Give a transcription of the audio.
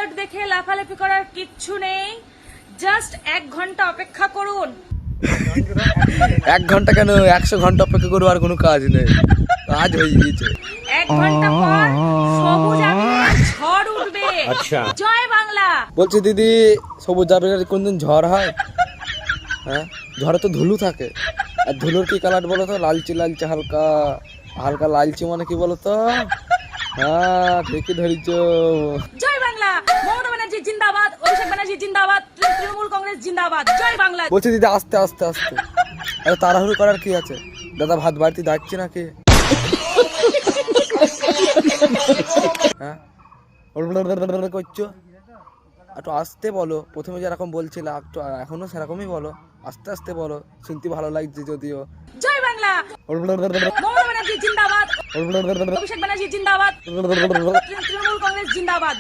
Ballot দেখে লাফালাফি করার কিচ্ছু নেই, জাস্ট 1 ঘন্টা অপেক্ষা করুন। 1 ঘন্টা কেন, 100 ঘন্টা অপেক্ষা করবো, আর কোনো কাজ নেই, কাজ হয়ে গিয়েছে। 1 ঘন্টা পর সবুজ আবিরের ঝড় উঠবে। আচ্ছা। জয় বাংলা। বলছি দিদি, সবুজ আবিরের কোনদিন ঝড় হয়? হ্যাঁ, ঝড়ে তো ধুলো থাকে, আর ধুলোর কি কালার বলো তো? লালচে লালচে, হালকা হালকা লালচে, মানে কি বলো তো? হ্যাঁ, ঠিকই ধরিছ। জয় বাংলা। মমতা ব্যানার্জি জিন্দাবাদ, অভিষেক ব্যানার্জি জিন্দাবাদ, তৃণমূল কংগ্রেস জিন্দাবাদ। জয় বাংলা। বলছি দিদি, আস্তে আস্তে আস্তে, আরে তাড়াহুড়ো করার কি আছে? দাদা ভাত বাড়তি যাচ্ছে নাকি? হ্যাঁ, করছো, একটু আস্তে বলো। প্রথমে যেরকম বলছিলে একটু এখনো সেরকমই বলো, আস্তে আস্তে বলো, শুনতে ভালো লাগছে যদিও। জয় বাংলা। মমতা ব্যানার্জি জিন্দাবাদ, অভিষেক ব্যানার্জি জিন্দাবাদ, তৃণমূল কংগ্রেস জিন্দাবাদ।